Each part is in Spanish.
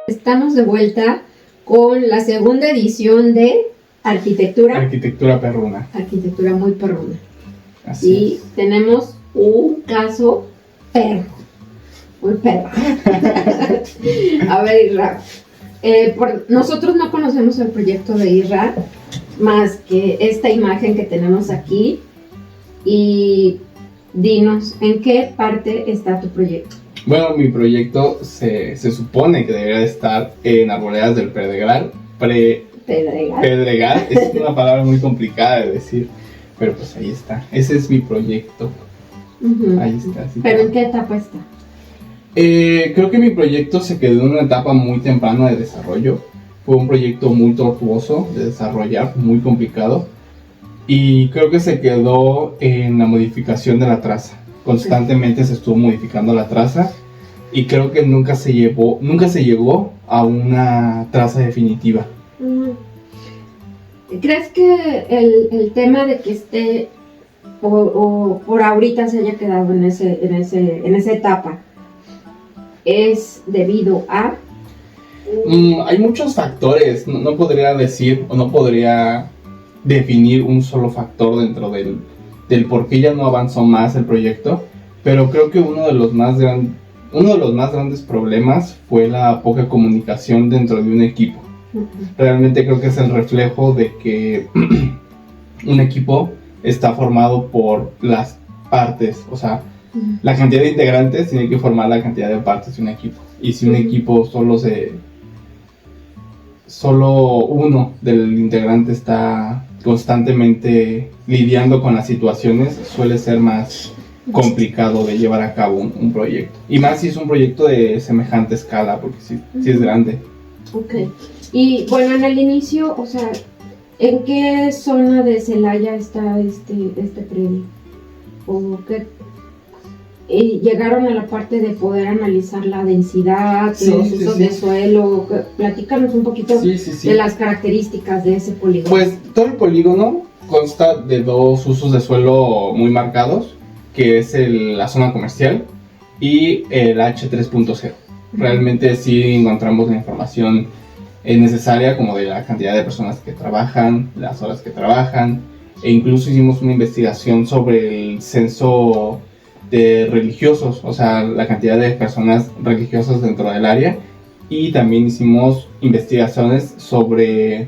Estamos de vuelta con la segunda edición de Arquitectura. Arquitectura perruna. Arquitectura muy perruna. Así Y es. tenemos un caso perro. Muy perro. A ver, Isra. Nosotros no conocemos el proyecto de Isra más que esta imagen que tenemos aquí. Y dinos, ¿en qué parte está tu proyecto? Bueno, mi proyecto se supone que debería estar en Arboledas del Pedregal. Pedregal. Pedregal es una palabra muy complicada de decir, pero pues ahí está. Ese es mi proyecto. Uh-huh. Ahí está. Sí. ¿Pero en qué etapa está? Creo que mi proyecto se quedó en una etapa muy temprana de desarrollo. Fue un proyecto muy tortuoso de desarrollar, muy complicado. Y creo que se quedó en la modificación de la traza. Constantemente se estuvo modificando la traza y creo que nunca se llegó a una traza definitiva. ¿Crees que el tema de que esté o por ahorita se haya quedado en esa etapa es debido a? Hay muchos factores, no podría decir o no podría definir un solo factor dentro del por qué ya no avanzó más el proyecto, pero creo que uno de los más grandes problemas fue la poca comunicación dentro de un equipo. Uh-huh. Realmente creo que es el reflejo de que un equipo está formado por las partes, o sea, uh-huh, la cantidad de integrantes tiene que formar la cantidad de partes de un equipo, y si un equipo solo uno del integrante está constantemente lidiando con las situaciones, suele ser más complicado de llevar a cabo un proyecto. Y más si es un proyecto de semejante escala, porque sí es grande. Ok. Y bueno, en el inicio, o sea, ¿en qué zona de Celaya está este predio? ¿O qué? Llegaron a la parte de poder analizar la densidad, los usos de suelo. Platícanos un poquito de las características de ese polígono. Pues todo el polígono consta de dos usos de suelo muy marcados, que es la zona comercial y el H3.0. Realmente sí encontramos la información necesaria, como de la cantidad de personas que trabajan, las horas que trabajan, e incluso hicimos una investigación sobre el censo de religiosos, o sea, la cantidad de personas religiosas dentro del área, y también hicimos investigaciones sobre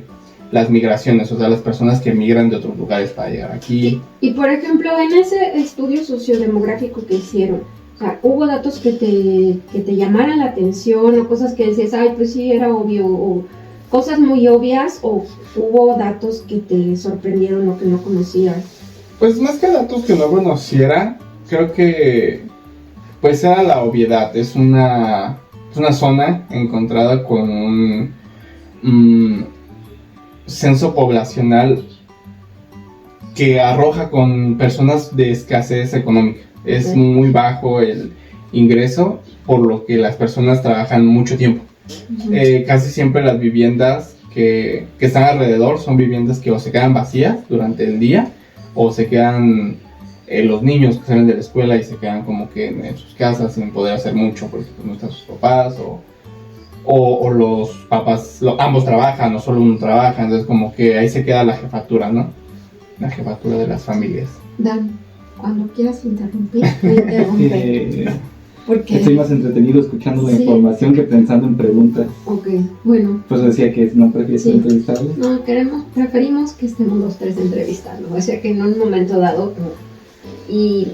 las migraciones, o sea, las personas que migran de otros lugares para llegar aquí. Y por ejemplo, en ese estudio sociodemográfico que hicieron, o sea, ¿hubo datos que te llamaran la atención, o cosas que decías, ay, pues sí, era obvio, o cosas muy obvias, o hubo datos que te sorprendieron o que no conocías? Pues más que datos que no conociera, creo que pues era la obviedad. Es una zona encontrada con un censo poblacional que arroja con personas de escasez económica. Okay. Es muy bajo el ingreso, por lo que las personas trabajan mucho tiempo. Uh-huh. Casi siempre las viviendas que están alrededor son viviendas que o se quedan vacías durante el día, o se quedan los niños que salen de la escuela y se quedan como que en sus casas sin poder hacer mucho porque pues, no están sus papás, o los papás, ambos trabajan o solo uno trabaja, entonces como que ahí se queda la jefatura, ¿no? La jefatura de las familias. Dan, cuando quieras interrumpir, interrumpe. Porque estoy más entretenido escuchando la información que pensando en preguntas. Ok, bueno. Pues decía que no prefieres entrevistarlos. No, preferimos que estemos los tres entrevistando, o sea que en un momento dado. Y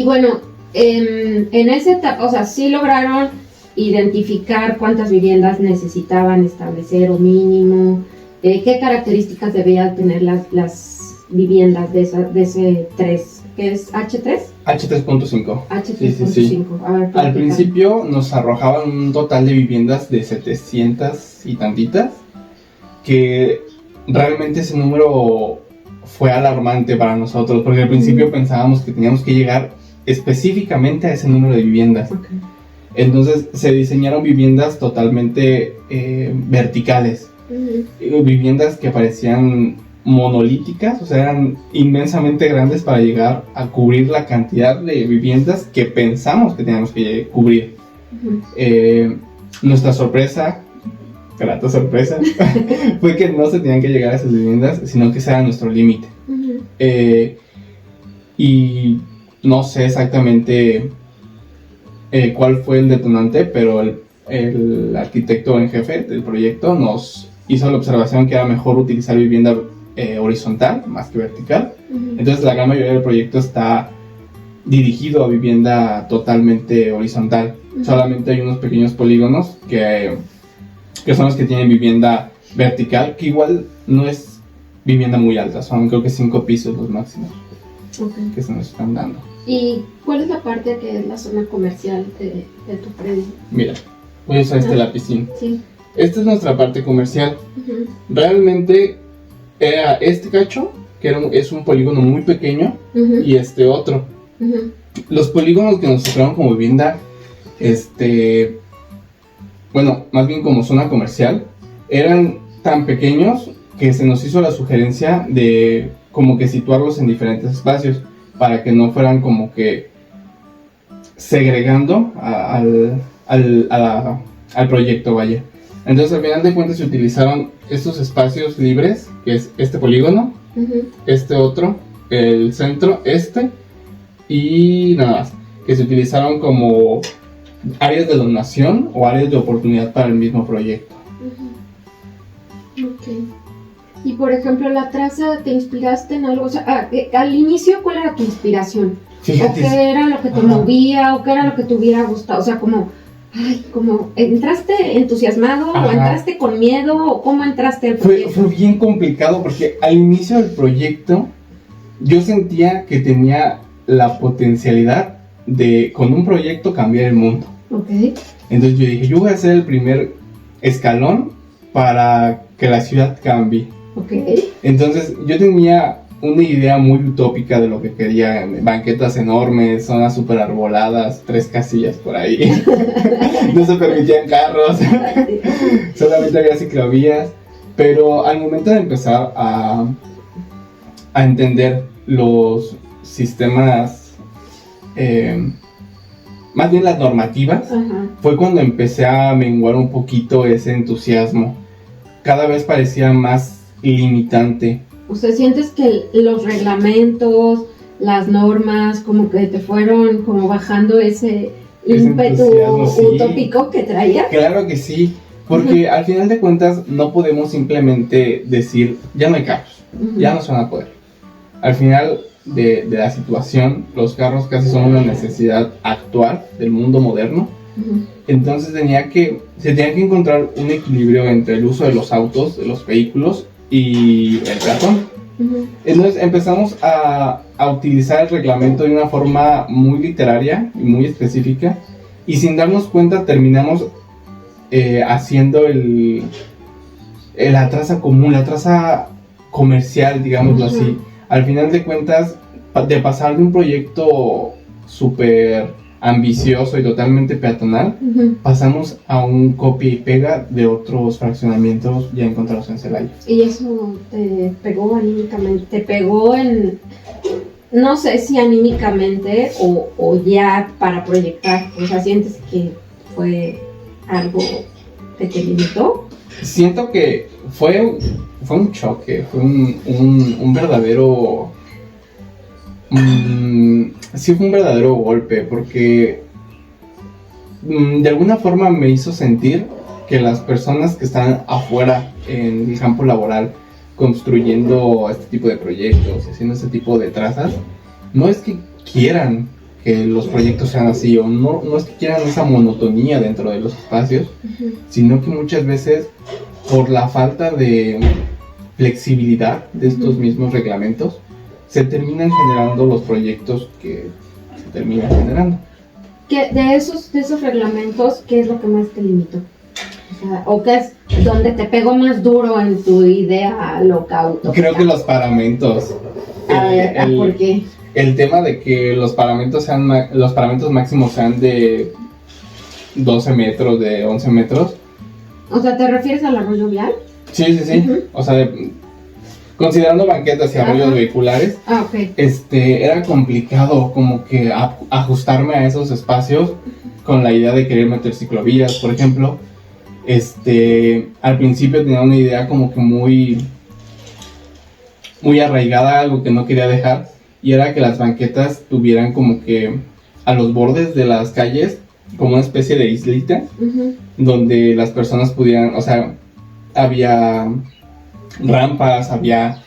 bueno, en esa etapa, o sea, sí lograron identificar cuántas viviendas necesitaban establecer o mínimo, qué características debían tener las viviendas de ese 3, que es H3. H3.5. H3.5. Sí. A ver, al principio nos arrojaban un total de viviendas de 700 y tantitas, que realmente ese número fue alarmante para nosotros, porque al principio pensábamos que teníamos que llegar específicamente a ese número de viviendas. Okay. Entonces se diseñaron viviendas totalmente verticales, uh-huh, viviendas que parecían monolíticas, o sea, eran inmensamente grandes para llegar a cubrir la cantidad de viviendas que pensamos que teníamos que cubrir. Uh-huh. nuestra sorpresa, grata sorpresa, fue que no se tenían que llegar a esas viviendas, sino que ese era nuestro límite. Ujú. Y no sé exactamente cuál fue el detonante, pero el arquitecto en jefe del proyecto nos hizo la observación que era mejor utilizar vivienda horizontal más que vertical. Ujú. Entonces la gran mayoría del proyecto está dirigido a vivienda totalmente horizontal. Ujú. Solamente hay unos pequeños polígonos que son los que tienen vivienda vertical, que igual no es vivienda muy alta, son creo que 5 pisos los máximos Ok. que se nos están dando. ¿Y cuál es la parte que es la zona comercial de tu predio? Mira, voy a usar este lapicín. Sí. Esta es nuestra parte comercial. Ujú. Realmente era este cacho, que es un polígono muy pequeño, Ujú. y este otro. Ujú. Los polígonos que nos tocaron como vivienda, bueno, más bien como zona comercial, eran tan pequeños que se nos hizo la sugerencia de como que situarlos en diferentes espacios para que no fueran como que segregando al proyecto, vaya. Entonces al final de cuentas se utilizaron estos espacios libres, que es este polígono, Ujú. este otro, el centro, y nada más, que se utilizaron como áreas de donación o áreas de oportunidad para el mismo proyecto. Ujú. Ok. Y por ejemplo, la traza, ¿te inspiraste en algo? O sea, al inicio, ¿cuál era tu inspiración? ¿O Fíjate, qué era lo que te Ajá. movía? ¿O qué era lo que te hubiera gustado? O sea, como ¿entraste entusiasmado? ¿O Ajá. entraste con miedo? ¿O cómo entraste al fue proyecto? bien complicado porque al inicio del proyecto yo sentía que tenía la potencialidad de con un proyecto cambiar el mundo. Ok. Entonces yo dije, yo voy a ser el primer escalón para que la ciudad cambie. Ok. Entonces yo tenía una idea muy utópica de lo que quería, banquetas enormes, zonas súper arboladas, 3 casillas por ahí, no se permitían carros, solamente había ciclovías, pero al momento de empezar a entender los sistemas, más bien las normativas, Ajá. fue cuando empecé a menguar un poquito ese entusiasmo. Cada vez parecía más limitante. O sea, sientes que los reglamentos, las normas, como que te fueron como bajando ese ímpetu entusiasmo, sí. utópico que traías. Claro que sí, porque al final de cuentas no podemos simplemente decir, ya no hay carros, Ujú. ya no se van a poder. Al final de la situación, los carros casi son una necesidad actual del mundo moderno. Ujú. Entonces se tenía que encontrar un equilibrio entre el uso de los autos, de los vehículos y el peatón. Ujú. Entonces empezamos a utilizar el reglamento de una forma muy literaria y muy específica, y sin darnos cuenta terminamos haciendo la traza común, la traza comercial, digámoslo Ujú. así. Al final de cuentas, de pasar de un proyecto súper ambicioso y totalmente peatonal, Ujú. pasamos a un copia y pega de otros fraccionamientos ya encontrados en Celaya. Y eso te pegó anímicamente, te pegó no sé si anímicamente o ya para proyectar, o sea, sientes que fue algo que te limitó. Siento que fue un choque, fue un verdadero... sí, fue un verdadero golpe, porque de alguna forma me hizo sentir que las personas que están afuera en el campo laboral construyendo este tipo de proyectos, haciendo este tipo de trazas, no es que quieran que los proyectos sean así, o no es que quieran esa monotonía dentro de los espacios, Ujú. sino que muchas veces por la falta de flexibilidad de estos Ujú. mismos reglamentos se terminan generando los proyectos que se terminan generando. ¿Qué, de esos reglamentos, qué es lo que más te limitó? O sea, ¿o qué es donde te pegó más duro en tu idea loca utópica? Creo que los paramentos. A ver, ¿por qué? El tema de que los paramentos máximos sean de 12 metros, de 11 metros. O sea, ¿te refieres al arroyo vial? Sí. Ujú. O sea, considerando banquetas y arroyos Ajá. vehiculares, Ah, ok. era complicado como que ajustarme a esos espacios con la idea de querer meter ciclovías, por ejemplo. Al principio tenía una idea como que muy arraigada, algo que no quería dejar, y era que las banquetas tuvieran como que a los bordes de las calles como una especie de islita, donde las personas pudieran, o sea, había rampas, había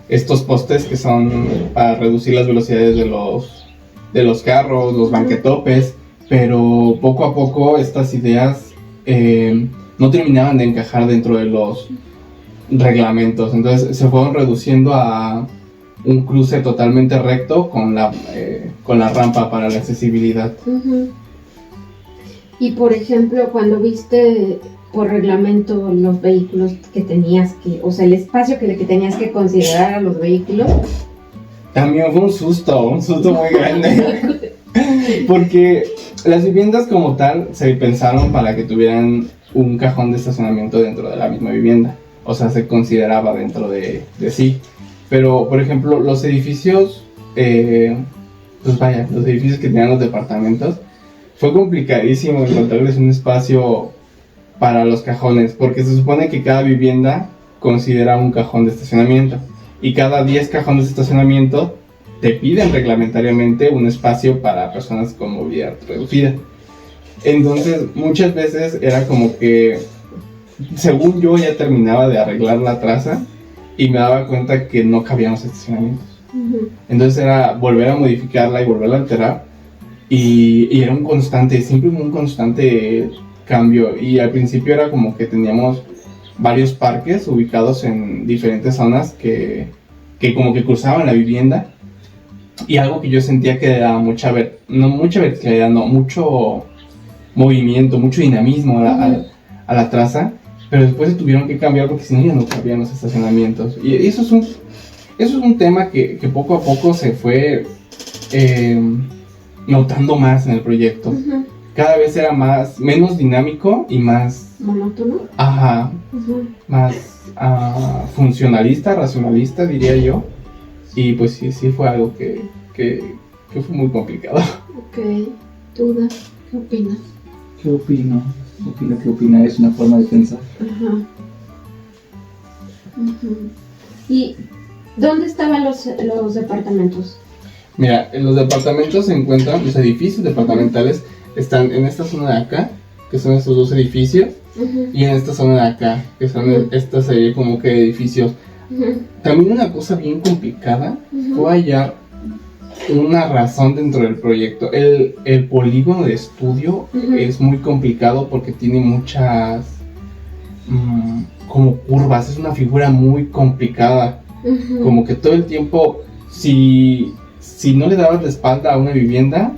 estos postes que son para reducir las velocidades de los carros, los banquetopes, pero poco a poco estas ideas no terminaban de encajar dentro de los reglamentos, entonces se fueron reduciendo a un cruce totalmente recto con la rampa para la accesibilidad. Y por ejemplo, cuando viste por reglamento los vehículos que tenías que, o sea, el espacio que tenías que considerar a los vehículos, también fue un susto muy grande. Porque las viviendas como tal se pensaron para que tuvieran un cajón de estacionamiento dentro de la misma vivienda. O sea, se consideraba dentro de sí. Pero, por ejemplo, los edificios, los edificios que tenían los departamentos, fue complicadísimo encontrarles un espacio para los cajones, porque se supone que cada vivienda considera un cajón de estacionamiento. Y cada 10 cajones de estacionamiento te piden reglamentariamente un espacio para personas con movilidad reducida. Entonces, muchas veces era como que, según yo, ya terminaba de arreglar la traza y me daba cuenta que no cabían los estacionamientos. Entonces era volver a modificarla y volverla a alterar. Y era siempre un constante cambio. Y al principio era como que teníamos varios parques ubicados en diferentes zonas que como que cruzaban la vivienda. Y algo que yo sentía que era mucho movimiento, mucho dinamismo a la traza, pero después se tuvieron que cambiar porque si no ya no cabían los estacionamientos. Y eso es un tema que poco a poco se fue notando más en el proyecto. Cada vez era menos dinámico y más monótono. Ajá. Más funcionalista, racionalista, diría yo. Y pues sí fue algo que fue muy complicado. Ok. ¿Tú, qué opinas? ¿Qué opino? ¿Qué opina? Es una forma de pensar. ¿Y dónde estaban los departamentos? Mira, en los departamentos se encuentran, los edificios departamentales están en esta zona de acá, que son estos dos edificios, y en esta zona de acá, que son esta serie como que de edificios. También una cosa bien complicada fue hallar una razón dentro del proyecto. El polígono de estudio es muy complicado porque tiene muchas como curvas, es una figura muy complicada. Como que todo el tiempo, si no le dabas la espalda a una vivienda,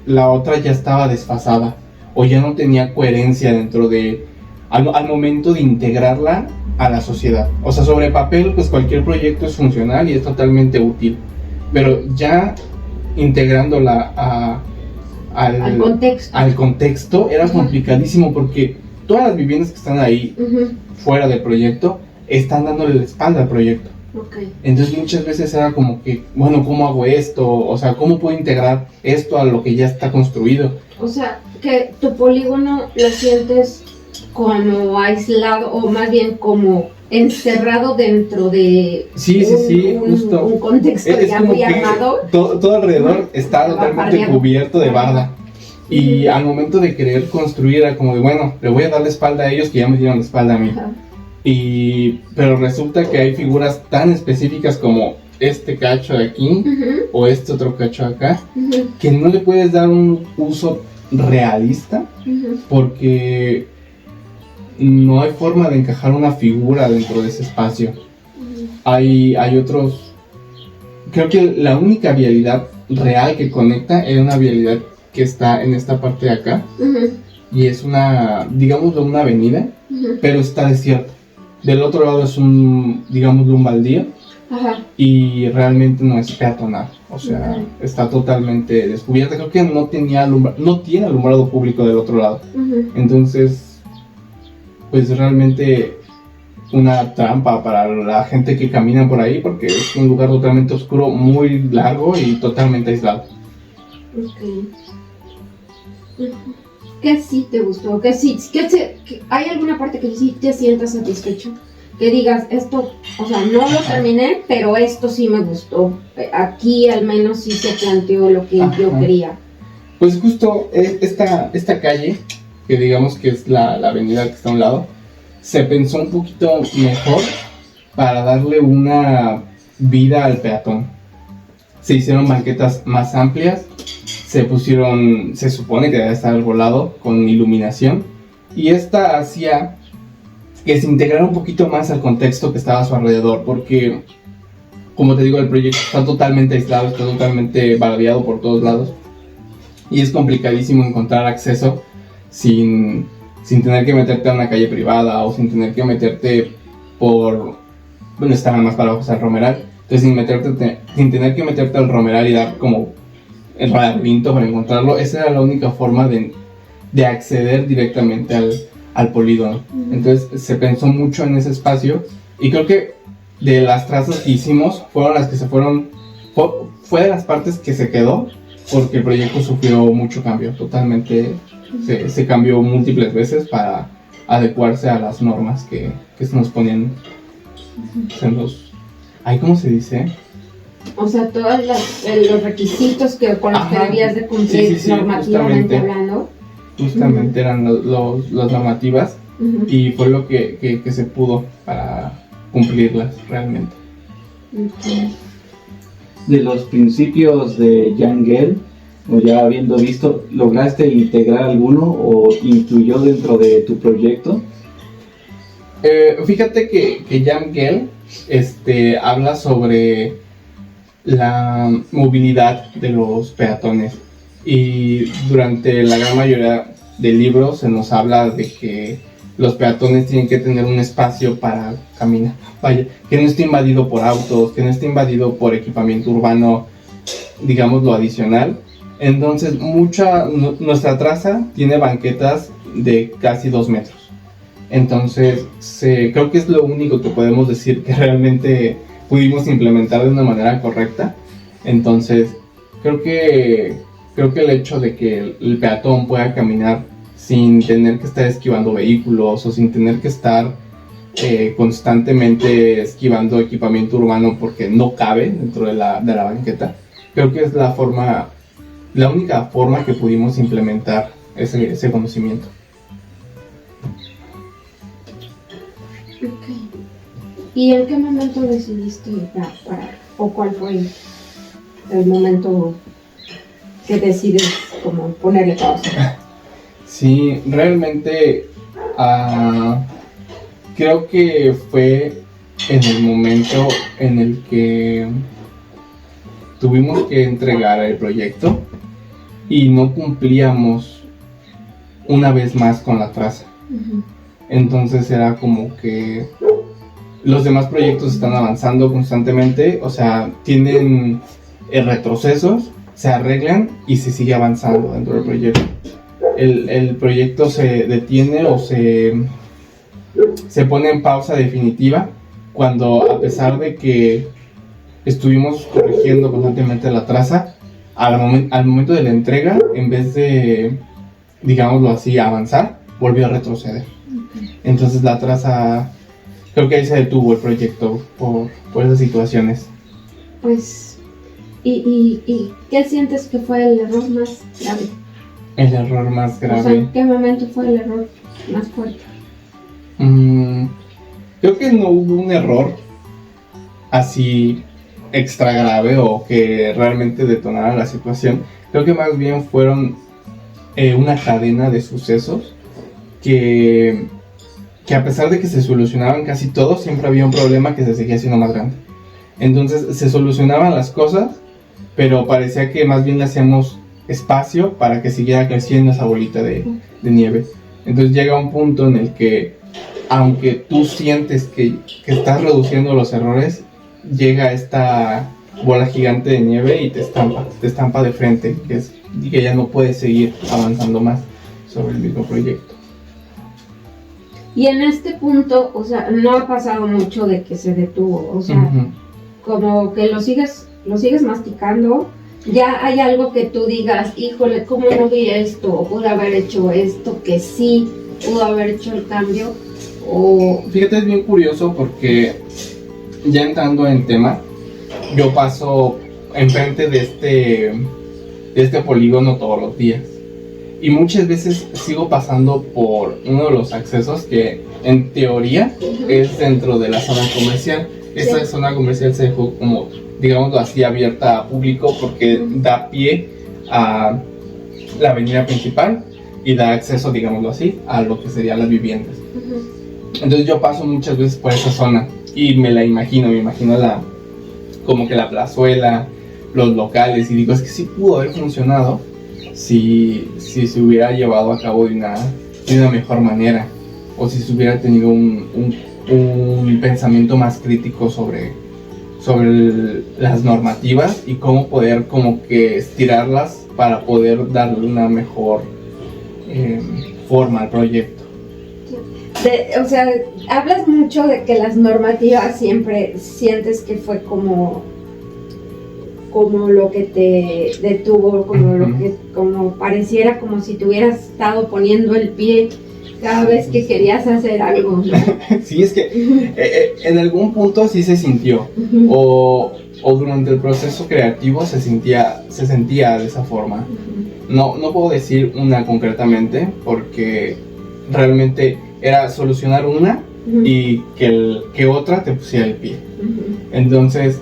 la otra ya estaba desfasada o ya no tenía coherencia dentro de al momento de integrarla a la sociedad. O sea, sobre papel, pues cualquier proyecto es funcional y es totalmente útil, pero ya integrándola al contexto era complicadísimo porque todas las viviendas que están ahí fuera del proyecto están dándole la espalda al proyecto. Entonces muchas veces era como que, bueno, ¿cómo hago esto? O sea, ¿cómo puedo integrar esto a lo que ya está construido? O sea, que tu polígono lo sientes como aislado o más bien como encerrado dentro de justo. Un contexto es ya como muy que armado. Todo alrededor está totalmente cubierto de barda. Y al momento de querer construir era como de, bueno, le voy a dar la espalda a ellos que ya me dieron la espalda a mí. Pero resulta que hay figuras tan específicas como este cacho de aquí o este otro cacho de acá que no le puedes dar un uso realista porque no hay forma de encajar una figura dentro de ese espacio. Hay otros. Creo que la única vialidad real que conecta es una vialidad que está en esta parte de acá y es una avenida, pero está desierta. Del otro lado es un baldío y realmente no es peatonal, o sea, está totalmente descubierta. Creo que no tiene alumbrado público del otro lado. Entonces, pues realmente una trampa para la gente que camina por ahí porque es un lugar totalmente oscuro, muy largo y totalmente aislado. ¿Qué sí te gustó? Que ¿hay alguna parte que sí te sientas satisfecho? Que digas, esto, o sea, no lo terminé, pero esto sí me gustó. Aquí al menos sí se planteó lo que yo quería. Pues justo esta calle, que digamos que es la avenida que está a un lado, se pensó un poquito mejor para darle una vida al peatón. Se hicieron banquetas más amplias, se supone que debe estar arbolado con iluminación, y esta hacía que se integrara un poquito más al contexto que estaba a su alrededor, porque, como te digo, el proyecto está totalmente aislado, está totalmente baladeado por todos lados, y es complicadísimo encontrar acceso sin tener que meterte a una calle privada o sin tener que meterte bueno, estaban más para abajo al Romeral, entonces sin tener que meterte al Romeral y dar como el laberinto para encontrarlo. Esa era la única forma de acceder directamente al polígono. Entonces se pensó mucho en ese espacio, y creo que de las trazas que hicimos fueron las que fue de las partes que se quedó, porque el proyecto sufrió mucho cambio, totalmente se cambió múltiples veces para adecuarse a las normas que se nos ponían en los... ¿Cómo se dice? O sea, todos los requisitos con los que debías de cumplir normativamente hablando. Justamente eran las normativas, y fue lo que se pudo para cumplirlas realmente. De los principios de Jan Gehl, o ya habiendo visto, ¿lograste integrar alguno o incluyó dentro de tu proyecto? Fíjate que Jan Gehl habla sobre la movilidad de los peatones, y durante la gran mayoría del libro se nos habla de que los peatones tienen que tener un espacio para caminar, que no esté invadido por autos, que no esté invadido por equipamiento urbano, digamos lo adicional. Entonces nuestra traza tiene banquetas de casi 2 metros. Entonces creo que es lo único que podemos decir que realmente pudimos implementar de una manera correcta. Entonces creo que el hecho de que el peatón pueda caminar sin tener que estar esquivando vehículos o sin tener que estar constantemente esquivando equipamiento urbano porque no cabe dentro de la banqueta, creo que es la única forma que pudimos implementar ese conocimiento. Okay. ¿Y en qué momento decidiste parar? ¿O cuál fue el momento que decides como ponerle pausa? Sí, realmente creo que fue en el momento en el que tuvimos que entregar el proyecto y no cumplíamos una vez más con la traza. Entonces era como que los demás proyectos están avanzando constantemente, o sea, tienen retrocesos, se arreglan y se sigue avanzando dentro del proyecto. El proyecto se detiene o se pone en pausa definitiva cuando, a pesar de que estuvimos corrigiendo constantemente la traza, al momento de la entrega, en vez de, digámoslo así, avanzar, volvió a retroceder. Entonces la traza, creo que ahí se detuvo el proyecto por esas situaciones. Pues, ¿y qué sientes que fue el error más grave? El error más grave. O sea, ¿en qué momento fue el error más fuerte? Creo que no hubo un error así extra grave o que realmente detonara la situación. Creo que más bien fueron una cadena de sucesos que a pesar de que se solucionaban casi todos, siempre había un problema que se seguía haciendo más grande. Entonces se solucionaban las cosas, pero parecía que más bien le hacíamos espacio para que siguiera creciendo esa bolita de nieve. Entonces llega un punto en el que, aunque tú sientes que estás reduciendo los errores, llega esta bola gigante de nieve y te estampa de frente, que ya no puedes seguir avanzando más sobre el mismo proyecto. Y en este punto, o sea, no ha pasado mucho de que se detuvo, o sea, como que lo sigues masticando ya hay algo que tú digas, híjole, ¿cómo no vi esto? O pude haber hecho esto, que sí pudo haber hecho el cambio. O... Fíjate, es bien curioso porque ya entrando en tema, yo paso enfrente de este polígono todos los días. Y muchas veces sigo pasando por uno de los accesos que en teoría es dentro de la zona comercial. Esta zona comercial se dejó como, digámoslo así, abierta a público porque da pie a la avenida principal y da acceso, digámoslo así, a lo que serían las viviendas. Entonces yo paso muchas veces por esa zona y me imagino como que la plazuela, los locales, y digo, es que sí pudo haber funcionado si se hubiera llevado a cabo de una mejor manera, o si se hubiera tenido un pensamiento más crítico sobre las normativas y cómo poder como que estirarlas para poder darle una mejor forma al proyecto. O sea, hablas mucho de que las normativas siempre sientes que fue como lo que te detuvo, como pareciera como si te hubieras estado poniendo el pie cada vez que querías hacer algo, ¿no? Sí, es que en algún punto sí se sintió, o durante el proceso creativo se sentía de esa forma. No puedo decir una concretamente porque realmente era solucionar una y que otra te pusiera el pie. Entonces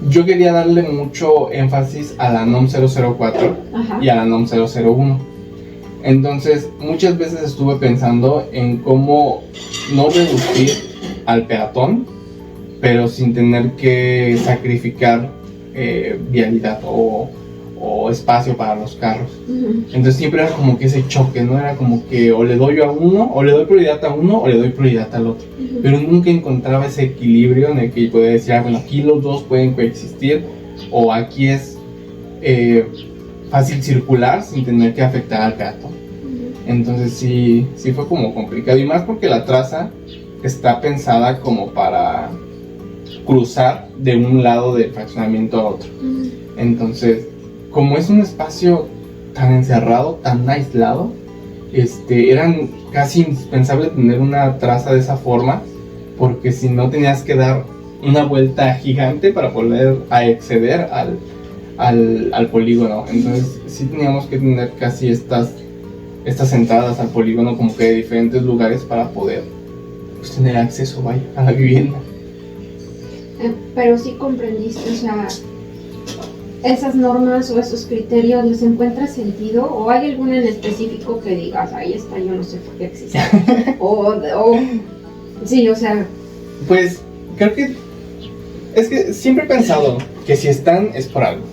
yo quería darle mucho énfasis a la NOM 004 y a la NOM 001. Entonces muchas veces estuve pensando en cómo no reducir al peatón, pero sin tener que sacrificar vialidad o espacio para los carros. Entonces siempre era como que ese choque, ¿no? Era como que o le doy a uno, o le doy prioridad a uno, o le doy prioridad al otro. Pero nunca encontraba ese equilibrio en el que podía decir, bueno, aquí los dos pueden coexistir, o aquí es fácil circular sin tener que afectar al peatón. Entonces sí fue como complicado, y más porque la traza está pensada como para cruzar de un lado del fraccionamiento a otro. Entonces, como es un espacio tan encerrado, tan aislado, era casi indispensable tener una traza de esa forma, porque si no tenías que dar una vuelta gigante para poder acceder al polígono. Entonces sí teníamos que tener casi estas entradas al polígono como que de diferentes lugares para poder pues, tener acceso a la vivienda. Pero sí comprendiste, o sea, esas normas o esos criterios, ¿les encuentras sentido? ¿O hay alguna en específico que digas, ahí está, yo no sé por qué existe? Sí, o sea... Pues creo que es que siempre he pensado que si están es por algo,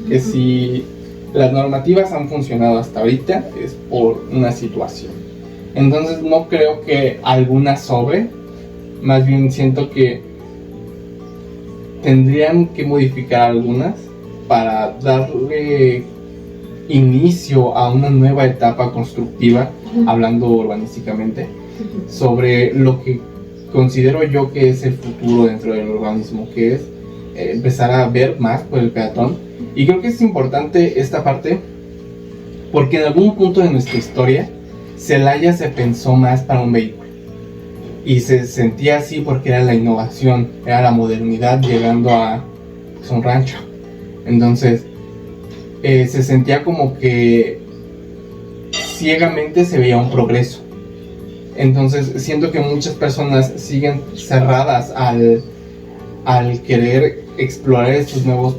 que si las normativas han funcionado hasta ahorita es por una situación. Entonces no creo que alguna sobre, más bien siento que tendrían que modificar algunas para darle inicio a una nueva etapa constructiva, hablando urbanísticamente, sobre lo que considero yo que es el futuro dentro del urbanismo, que es empezar a ver más por el peatón. Y creo que es importante esta parte porque en algún punto de nuestra historia Celaya se pensó más para un vehículo y se sentía así porque era la innovación, era la modernidad llegando a pues, un rancho. Entonces se sentía como que ciegamente se veía un progreso. Entonces siento que muchas personas siguen cerradas al querer explorar estos nuevos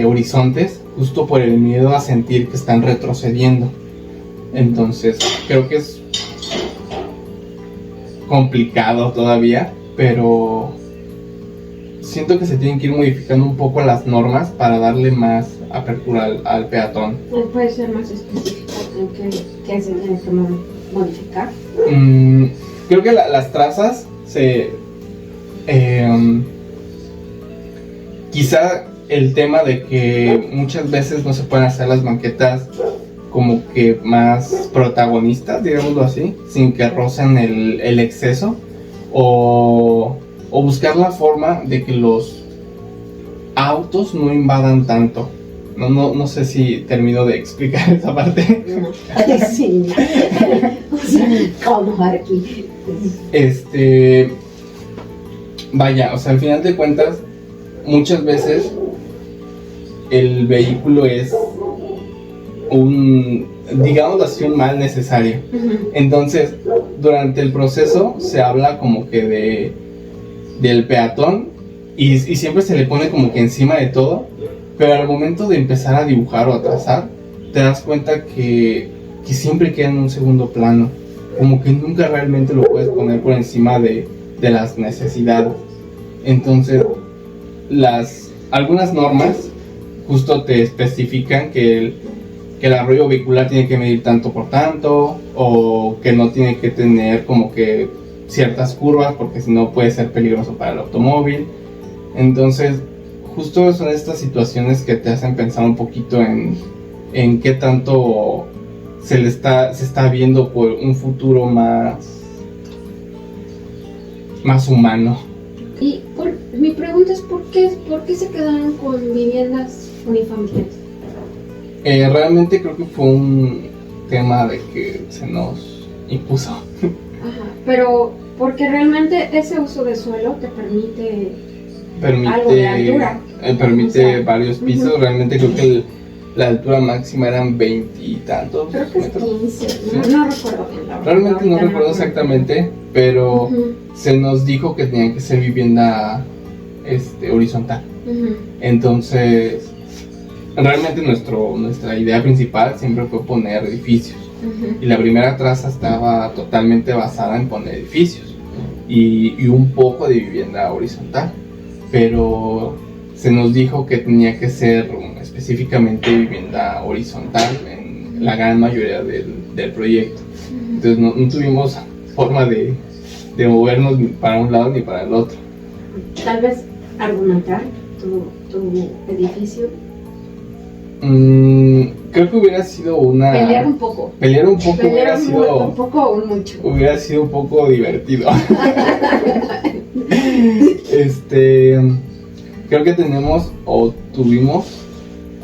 horizontes, justo por el miedo a sentir que están retrocediendo. Entonces creo que es complicado todavía, pero siento que se tienen que ir modificando un poco las normas para darle más apertura al peatón. ¿Puede ser más específico en qué se tiene que modificar? Creo que las trazas quizá el tema de que muchas veces no se pueden hacer las banquetas como que más protagonistas, digámoslo así, sin que rocen el exceso, o buscar la forma de que los autos no invadan tanto No sé si termino de explicar esa parte. Sí. O sea, ¿cómo aquí? Vaya, o sea, al final de cuentas, muchas veces el vehículo es digamos así, un mal necesario. Entonces, durante el proceso se habla como que del peatón y siempre se le pone como que encima de todo, pero al momento de empezar a dibujar o a trazar, te das cuenta que siempre queda en un segundo plano, como que nunca realmente lo puedes poner por encima de las necesidades. Entonces, algunas normas justo te especifican que el arroyo vehicular tiene que medir tanto por tanto, o que no tiene que tener como que ciertas curvas, porque si no puede ser peligroso para el automóvil. Entonces, justo son estas situaciones que te hacen pensar un poquito en qué tanto se está viendo por un futuro más humano. Y mi pregunta es ¿por qué se quedaron con viviendas unifamiliares? Realmente creo que fue un tema de que se nos impuso. Ajá, pero porque realmente ese uso de suelo te permite algo de altura. Permite, o sea, varios pisos. Uh-huh. Realmente creo que la altura máxima eran 20 y tantos. Creo que metros. es 15, ¿sí? No recuerdo bien la verdad. Realmente no recuerdo exactamente, pero uh-huh. se nos dijo que tenía que ser vivienda horizontal. Uh-huh. Entonces, realmente nuestra idea principal siempre fue poner edificios. Uh-huh. Y la primera traza estaba totalmente basada en poner edificios y un poco de vivienda horizontal, pero se nos dijo que tenía que ser específicamente vivienda horizontal en la gran mayoría del proyecto. Uh-huh. Entonces no tuvimos forma de movernos ni para un lado ni para el otro. Tal vez argumentar tu edificio. Creo que hubiera sido Pelear un poco hubiera sido un poco o mucho. Hubiera sido un poco divertido. Creo que tenemos o tuvimos,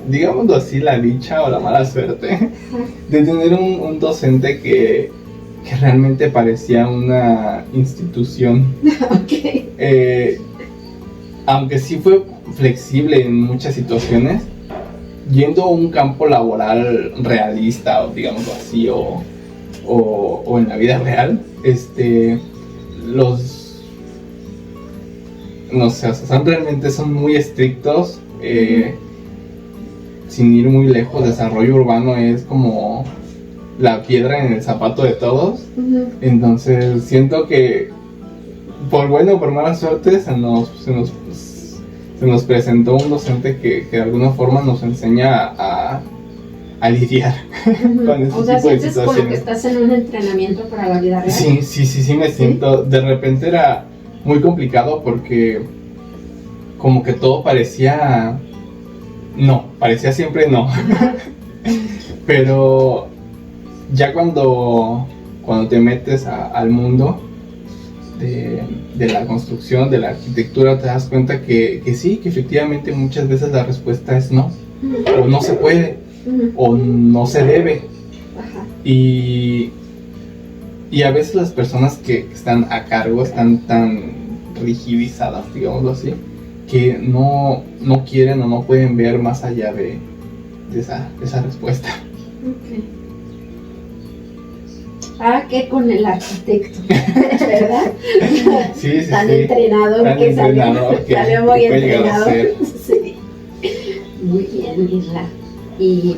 digámoslo así, la dicha o la mala suerte de tener un docente que realmente parecía una institución. Okay. Aunque sí fue flexible en muchas situaciones, yendo a un campo laboral realista, o digámoslo así, o en la vida real, no sé, o sea, realmente son muy estrictos. Sin ir muy lejos, desarrollo urbano es como la piedra en el zapato de todos. Uh-huh. Entonces siento que por buena o por mala suerte se nos presentó un docente que de alguna forma nos enseña a lidiar. Uh-huh. Con este o sea, tipo de sientes como que estás en un entrenamiento para la vida real. Sí, me siento. De repente era muy complicado porque como que todo parecía siempre no. Pero ya cuando te metes al mundo de la construcción, de la arquitectura, te das cuenta que sí, que efectivamente muchas veces la respuesta es no, o no se puede, o no se debe. Y a veces las personas que están a cargo están tan rigidizadas, digámoslo así, que no quieren o no pueden ver más allá de esa respuesta. Okay. Que con el arquitecto, ¿verdad? Sí, tan entrenado que salió muy entrenado. Sí. Muy bien, Isla. Y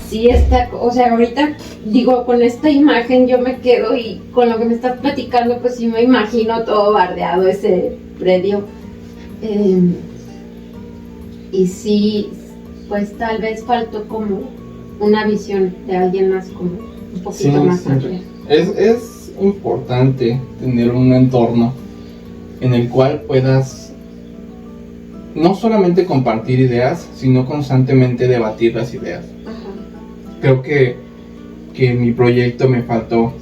sí está, o sea, ahorita digo, con esta imagen yo me quedo y con lo que me estás platicando, pues sí me imagino todo bardeado ese predio. Y sí, pues tal vez faltó como una visión de alguien más como un poquito más amplia. Es importante tener un entorno en el cual puedas no solamente compartir ideas, sino constantemente debatir las ideas. Ajá. Creo que en mi proyecto me faltó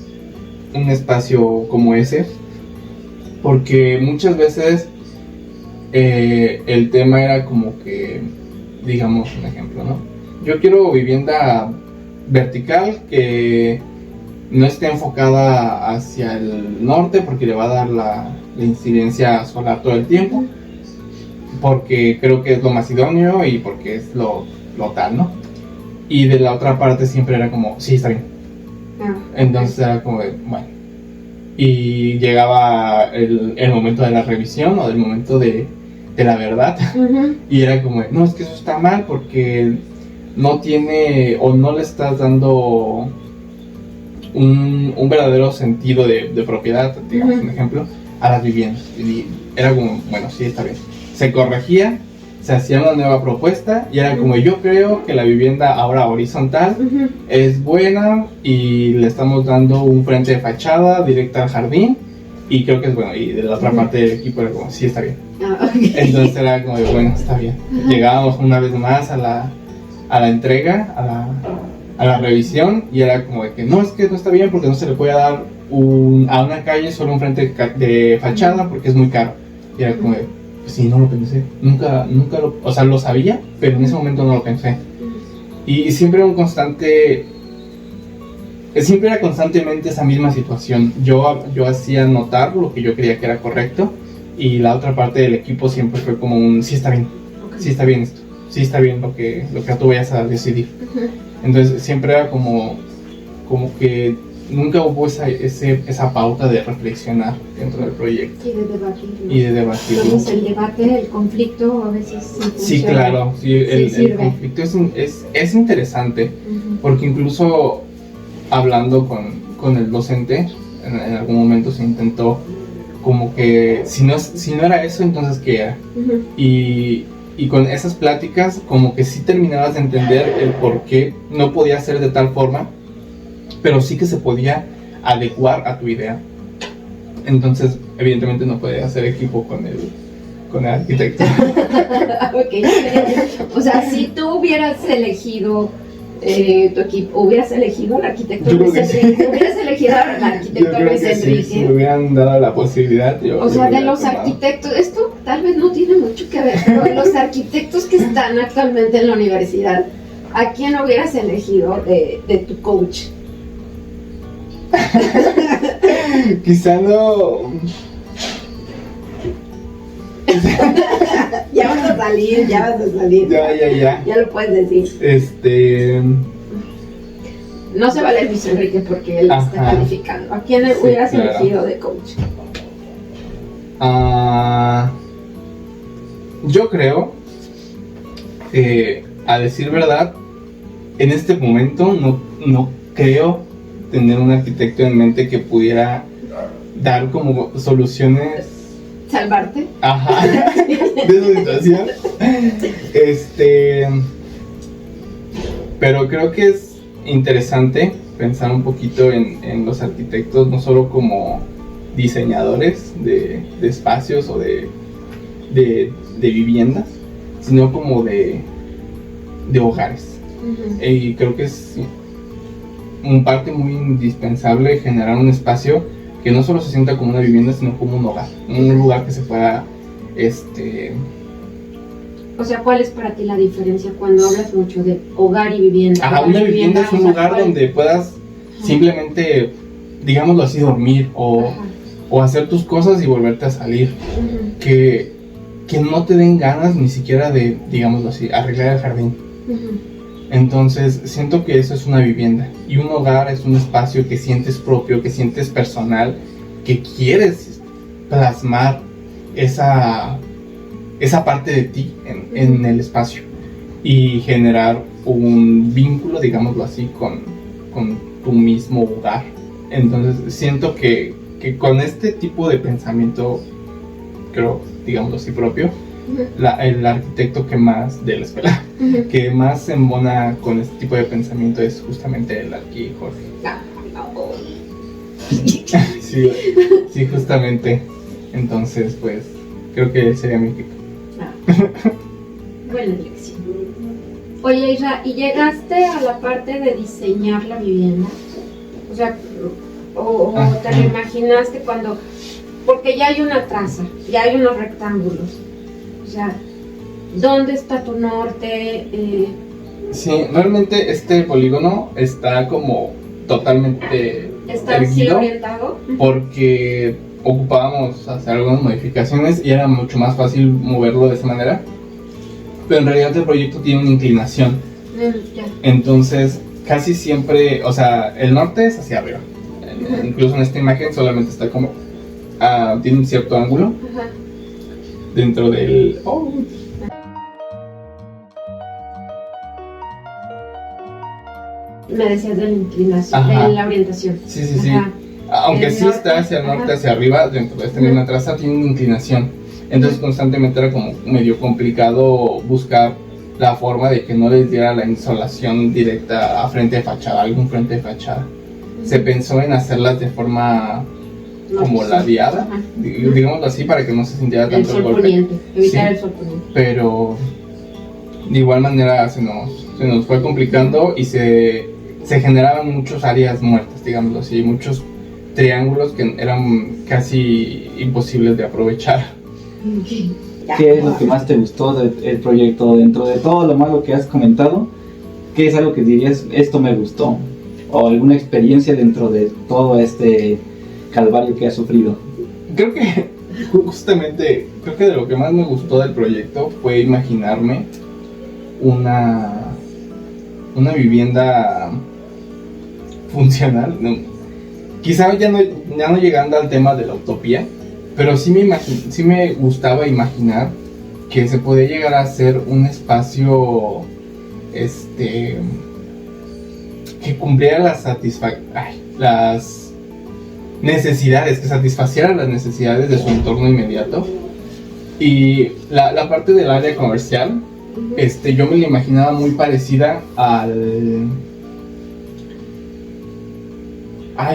un espacio como ese, porque muchas veces el tema era como que digamos un ejemplo, ¿no? Yo quiero vivienda vertical que no esté enfocada hacia el norte porque le va a dar la incidencia solar todo el tiempo, porque creo que es lo más idóneo y porque es lo tal, ¿no? Y de la otra parte siempre era como, sí, está bien. Entonces era como de, bueno. Y llegaba el momento de la revisión o del momento de la verdad. Y era como de, no, es que eso está mal porque no tiene o no le estás dando un verdadero sentido de propiedad, digamos, un ejemplo, a las viviendas. Y era como, bueno, sí, está bien. Se corregía, se hacía una nueva propuesta y era como, yo creo que la vivienda ahora horizontal es buena y le estamos dando un frente de fachada directa al jardín y creo que es bueno. Y de la otra parte del equipo era como, sí, está bien. Entonces era como de, bueno, está bien. Llegábamos una vez más a la entrega, a la revisión, y era como de que no, es que no está bien porque no se le puede dar a una calle solo un frente de fachada porque es muy caro. Y era como de, pues sí, no lo pensé, nunca lo, o sea, lo sabía, pero en ese momento no lo pensé. Y siempre era siempre era constantemente esa misma situación. Yo hacía notar lo que yo creía que era correcto, y la otra parte del equipo siempre fue como un, sí está bien, sí está bien esto, sí está bien lo que tú vayas a decidir. Entonces siempre era como que nunca hubo esa pauta de reflexionar dentro del proyecto. Y de debatir. Entonces el debate, el conflicto a veces sí, claro, sí, el conflicto es interesante, porque incluso hablando con el docente, en algún momento se intentó como que si no era eso, entonces ¿qué era? Y con esas pláticas como que sí terminabas de entender el por qué no podía ser de tal forma, pero sí que se podía adecuar a tu idea. Entonces, evidentemente no podía hacer equipo con el arquitecto. Okay. O sea, si tú hubieras elegido tu equipo, hubieras elegido al arquitecto Luis Enrique, hubieras elegido al arquitecto Luis Enrique. Si me hubieran dado la posibilidad, o sea, de los arquitectos, esto tal vez no tiene mucho que ver, pero de los arquitectos que están actualmente en la universidad, ¿a quién hubieras elegido de tu coach? Quizá no. Ya vas a salir. Ya lo puedes decir. No se vale Luis Enrique porque él está calificando. ¿A quién hubieras elegido de coach? Yo creo que, a decir verdad, en este momento no creo tener un arquitecto en mente que pudiera dar como soluciones, salvarte de su situación. Pero creo que es interesante pensar un poquito en los arquitectos, no solo como diseñadores de espacios o de viviendas, sino como de hogares. Y creo que es un parte muy indispensable generar un espacio que no solo se sienta como una vivienda, sino como un hogar, un lugar que se pueda, O sea, ¿cuál es para ti la diferencia cuando hablas mucho de hogar y vivienda? Una vivienda es un lugar donde puedas simplemente, digámoslo así, dormir o hacer tus cosas y volverte a salir, que no te den ganas ni siquiera de, digámoslo así, arreglar el jardín. Entonces siento que eso es una vivienda, y un hogar es un espacio que sientes propio, que sientes personal, que quieres plasmar esa parte de ti en el espacio y generar un vínculo, digámoslo así, con tu mismo hogar. Entonces siento que con este tipo de pensamiento, creo, digámoslo así, propio, el arquitecto que más de la escuela, que más se embona con este tipo de pensamiento es justamente el Arqui Jorge. Sí, justamente. Entonces, pues, creo que sería mi equipo. Buena dirección. Oye, Isra, ¿y llegaste a la parte de diseñar la vivienda? O sea, o te lo imaginaste cuando... Porque ya hay una traza, ya hay unos rectángulos. O sea, ¿Dónde está tu norte? Sí, realmente este polígono está como totalmente ¿Está así erguido orientado? porque ocupábamos hacer algunas modificaciones y era mucho más fácil moverlo de esa manera. Pero en realidad el proyecto tiene una inclinación. Ya. Entonces, casi siempre, o sea, el norte es hacia arriba. Incluso en esta imagen solamente está como, tiene un cierto ángulo Ajá. dentro del... Me decías de la inclinación, Ajá. de la orientación. Sí, sí, sí. Ajá. Aunque El sí norte, está hacia el norte, ajá. hacia arriba, dentro de esta misma traza tiene una inclinación. Entonces constantemente era como medio complicado buscar la forma de que no les diera la insolación directa a frente de fachada, algún frente de fachada. Se pensó en hacerlas de forma como pues sí. ladeada, Ajá. digámoslo así, para que no se sintiera El tanto el sol golpe. poniente, evitar Sí. el sol poniente. Pero de igual manera se nos fue complicando y se generaban muchas áreas muertas, digámoslo así, muchos triángulos que eran casi imposibles de aprovechar. ¿Qué es lo que más te gustó del proyecto? Dentro de todo lo malo que has comentado, ¿qué es algo que dirías, esto me gustó? ¿O alguna experiencia dentro de todo este calvario que has sufrido? Creo que justamente, creo que de lo que más me gustó del proyecto fue imaginarme una vivienda funcional. Quizá ya no llegando al tema de la utopía, pero sí me gustaba imaginar que se podía llegar a ser un espacio que cumpliera las necesidades, que satisfaciera las necesidades de su entorno inmediato. Y la parte del área comercial, yo me la imaginaba muy parecida al...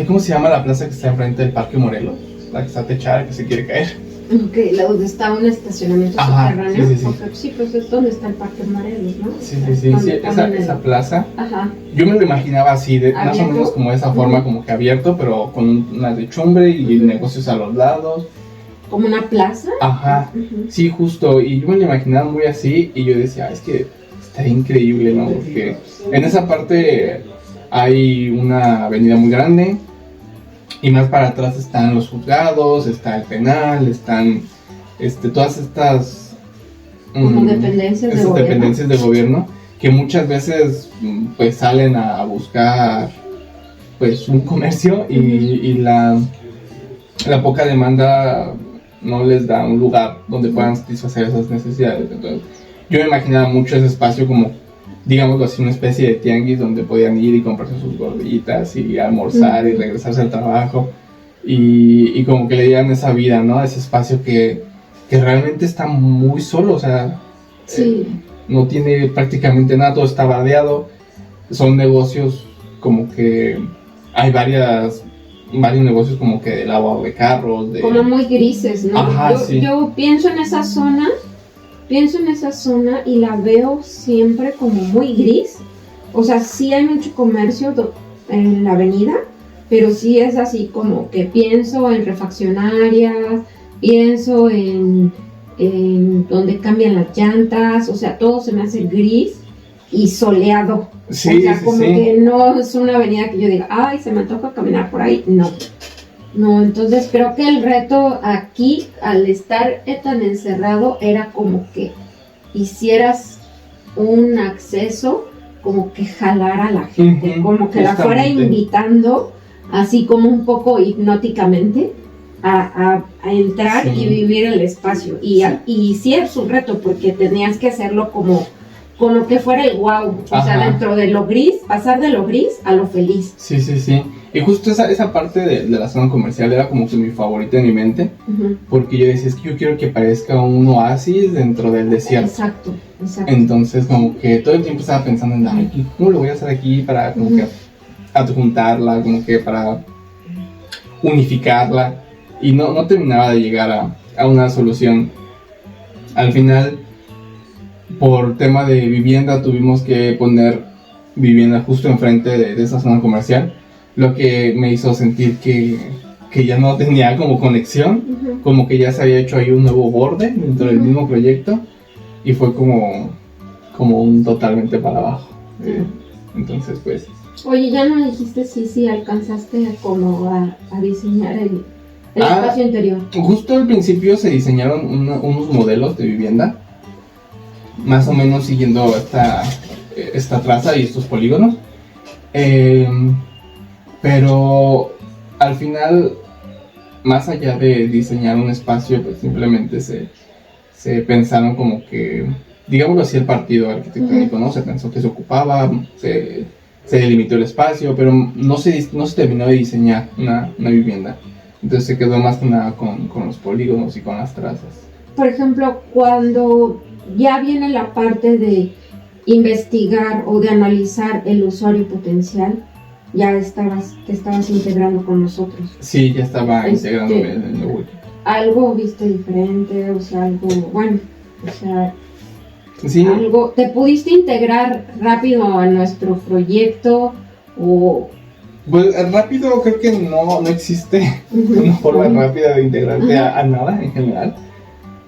¿cómo se llama la plaza que está enfrente del Parque Morelos? La que está techada, que se quiere caer. Ok, donde está un estacionamiento Ajá, subterráneo. sí, sí, sí. Okay, sí, pues es donde está el Parque Morelos, ¿no? Sí, esa plaza. Ajá. Yo me lo imaginaba así, más o ¿Abierto? menos como de esa forma, como que abierto, pero con una techumbre y negocios a los lados. ¿Como una plaza? Ajá, sí, justo. Y yo me lo imaginaba muy así y yo decía, es que estaría increíble, ¿no? Porque en esa parte hay una avenida muy grande y más para atrás están los juzgados, está el penal, están todas estas Como dependencias de estas gobierno. dependencias de gobierno que muchas veces pues salen a buscar pues un comercio y la poca demanda no les da un lugar donde puedan satisfacer esas necesidades. Entonces yo me imaginaba mucho ese espacio como, digámoslo así, una especie de tianguis donde podían ir y comprarse sus gorditas y almorzar y regresarse al trabajo y como que le dieran esa vida, ¿no? Ese espacio que realmente está muy solo, o sea, Sí. no tiene prácticamente nada, todo está bardeado, son negocios como que hay varios negocios como que de lavado de carros, Como muy grises, ¿no? Ajá, sí. Yo pienso en esa zona y la veo siempre como muy gris. O sea, sí hay mucho comercio en la avenida, pero sí es así como que pienso en refaccionarias, pienso en donde cambian las llantas, o sea, todo se me hace gris y soleado. Sí, o sea, sí, como sí. que no es una avenida que yo diga, ay, se me antoja caminar por ahí. No, entonces creo que el reto aquí, al estar tan encerrado, era como que hicieras un acceso, como que jalara a la gente, Ujú, como que la fuera justamente. invitando, así como un poco hipnóticamente, a entrar Sí. y vivir el espacio. Y sí es un reto, porque tenías que hacerlo como que fuera el wow, o sea, Ajá. dentro de lo gris, pasar de lo gris a lo feliz. Sí, sí, sí. Y justo esa parte de la zona comercial era como que mi favorita en mi mente, porque yo decía, es que yo quiero que parezca un oasis dentro del desierto. Exacto. Entonces como que todo el tiempo estaba pensando en, ay, ¿cómo lo voy a hacer aquí para como que adjuntarla, como que para unificarla? Y no terminaba de llegar a una solución. Al final, por tema de vivienda, tuvimos que poner vivienda justo enfrente de esa zona comercial, lo que me hizo sentir que ya no tenía como conexión, como que ya se había hecho ahí un nuevo borde dentro del mismo proyecto, y fue como un totalmente para abajo. Entonces pues... Oye, ya no dijiste si alcanzaste como a diseñar el espacio interior. Justo al principio se diseñaron unos modelos de vivienda, más o menos siguiendo esta traza y estos polígonos. Pero al final, más allá de diseñar un espacio, pues simplemente se pensaron como que, digámoslo así, el partido arquitectónico, ¿no? Se pensó que se ocupaba, se delimitó el espacio, pero no se terminó de diseñar una vivienda. Entonces se quedó más que nada con los polígonos y con las trazas. Por ejemplo, cuando ya viene la parte de investigar o de analizar el usuario potencial, ya te estabas integrando con nosotros. Sí, ya estaba integrándome en lo último. ¿Algo viste diferente? O sea, algo, bueno, o sea... Sí. Algo, ¿te pudiste integrar rápido a nuestro proyecto o...? Pues rápido creo que no existe una forma rápida de integrarte a nada en general,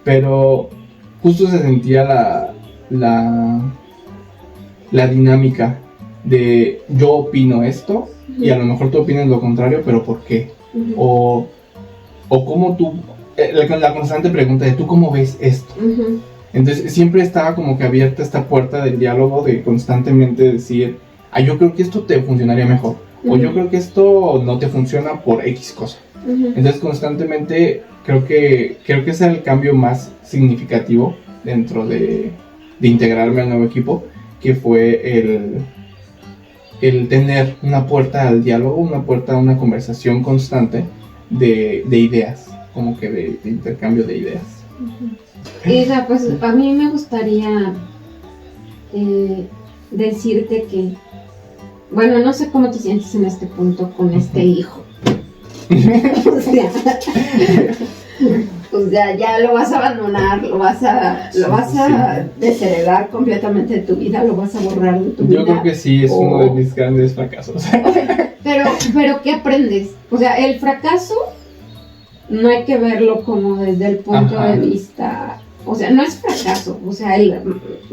pero justo se sentía la dinámica de yo opino esto y a lo mejor tú opinas lo contrario, pero ¿por qué? O cómo tú, la constante pregunta de ¿tú cómo ves esto? Entonces siempre estaba como que abierta esta puerta del diálogo de constantemente decir, yo creo que esto te funcionaría mejor, o yo creo que esto no te funciona por X cosa. Entonces constantemente creo que ese es el cambio más significativo dentro de integrarme al nuevo equipo, que fue el tener una puerta al diálogo, una puerta a una conversación constante de ideas, como que de intercambio de ideas. Isa, pues a mí me gustaría decirte que, bueno, no sé cómo te sientes en este punto con este hijo. O sea, ya lo vas a abandonar, lo vas a desheredar completamente de tu vida, lo vas a borrar de tu vida. Yo creo que sí, es uno de mis grandes fracasos. Pero ¿qué aprendes? O sea, el fracaso no hay que verlo como desde el punto de vista, o sea, no es fracaso, o sea,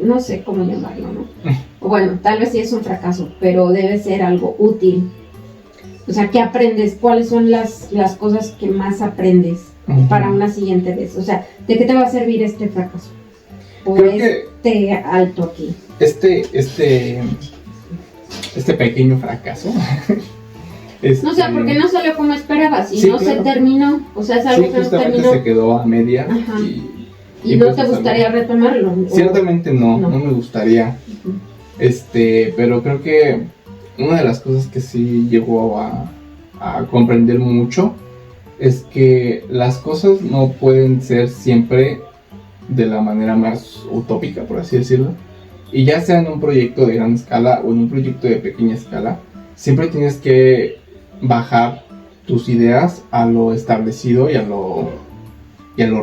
no sé cómo llamarlo, ¿no? Bueno, tal vez sí es un fracaso, pero debe ser algo útil. O sea, ¿qué aprendes? ¿Cuáles son las cosas que más aprendes para una siguiente vez? O sea, ¿de qué te va a servir este fracaso? O este alto aquí. Este pequeño fracaso. No sé, porque no salió como esperabas y no se terminó. O sea, es algo que no terminó. Se quedó a media. ¿Y no te gustaría retomarlo? Ciertamente no me gustaría. Pero creo que una de las cosas que sí llegó a comprender mucho es que las cosas no pueden ser siempre de la manera más utópica, por así decirlo. Y ya sea en un proyecto de gran escala o en un proyecto de pequeña escala, siempre tienes que bajar tus ideas a lo establecido y a lo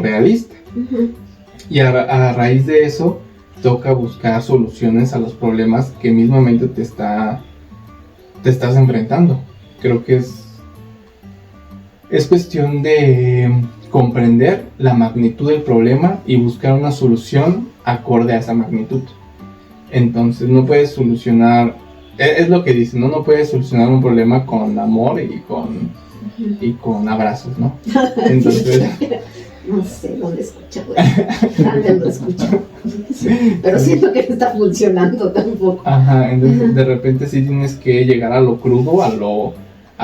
realista. Y a raíz de eso toca buscar soluciones a los problemas que mismamente te estás enfrentando. Creo que es cuestión de comprender la magnitud del problema y buscar una solución acorde a esa magnitud. Entonces no puedes solucionar, es lo que dicen, no puedes solucionar un problema con amor y con abrazos, ¿no? Entonces... No sé dónde escucho, dónde lo escucho. Pero siento que no está funcionando tampoco. Entonces de repente sí tienes que llegar a lo crudo, a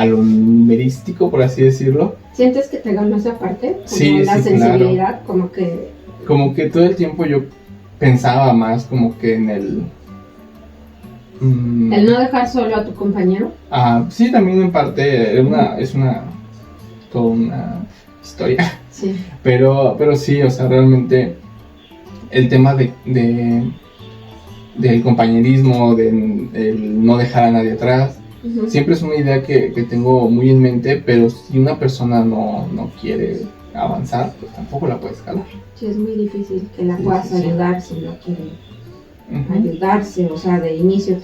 lo numerístico, por así decirlo. ¿Sientes que te ganó esa parte? Como sí, la sensibilidad, claro. Como que todo el tiempo yo pensaba más como que en el no dejar solo a tu compañero. Sí, también en parte es toda una historia. Sí. Pero sí, o sea, realmente el tema del compañerismo, el no dejar a nadie atrás, siempre es una idea que tengo muy en mente, pero si una persona no quiere avanzar, pues tampoco la puedes jalar. Sí, es muy difícil que la puedas ayudar si no quiere ayudarse, o sea, de inicio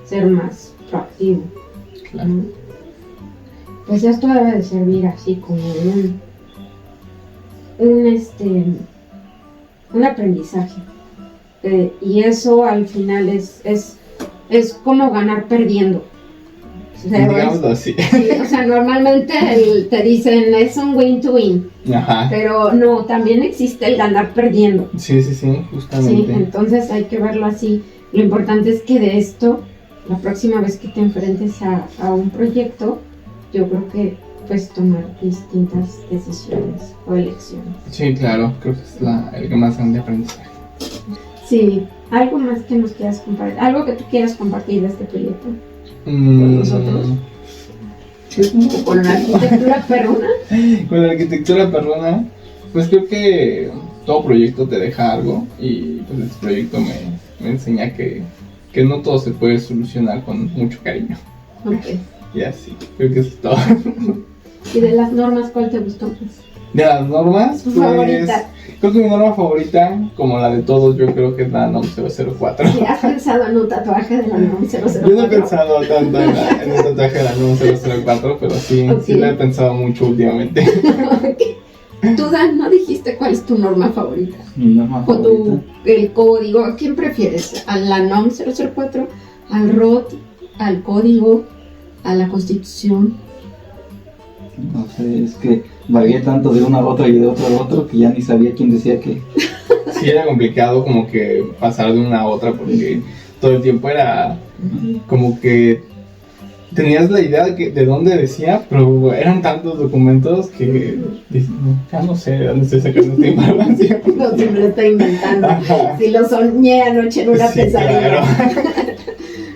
ser más proactivo. Claro. Pues esto debe de servir así como un aprendizaje Y eso al final es como ganar perdiendo. O sea, Digámoslo así. sí, o sea, normalmente te dicen es un win to win, Ajá. pero no, también existe el ganar perdiendo. Sí, Sí, justamente. entonces hay que verlo así. Lo importante es que de esto, la próxima vez que te enfrentes a un proyecto, yo creo que puedes tomar distintas decisiones o elecciones. Sí, claro, creo que es el más grande aprendizaje. Sí, algo más que nos quieras compartir, algo que tú quieras compartir de este proyecto con nosotros. O con la arquitectura perruna. Con la arquitectura perruna, pues creo que todo proyecto te deja algo y pues este proyecto me enseña que no todo se puede solucionar con mucho cariño. Ok. Y así, creo que eso es todo. ¿Y de las normas cuál te gustó más? De las normas, Tu pues favorita. creo que mi norma favorita, como la de todos, yo creo que es la NOM 004. ¿Sí has pensado en un tatuaje de la NOM 004? Yo no he pensado tanto en un tatuaje de la NOM 004, pero sí, Ok. sí lo he pensado mucho últimamente. Tú, Dan, ¿no dijiste cuál es tu norma favorita? Mi norma O favorita. el código, ¿a quién prefieres? ¿A la NOM 004? ¿Al ROT? ¿Al código? ¿A la constitución? No sé, es que vagué tanto de una a otra y de otra a otro que ya ni sabía quién decía qué. Sí era complicado como que pasar de una a otra porque todo el tiempo era como que tenías la idea de dónde decía, pero eran tantos documentos que dices, "No, ya no sé de dónde estoy sacando esta información". No, siempre lo estoy inventando. Ajá. Si lo soñé anoche en una Sí, pesadilla. claro.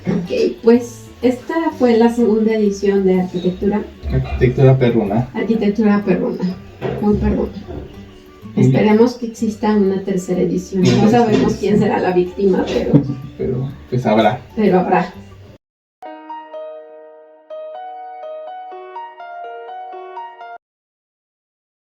Ok, pues esta fue la segunda edición de Arquitectura Arquitectura perruna. muy perruna. Esperemos que exista una tercera edición. No sabemos quién será la víctima, Pero pues habrá. pero habrá.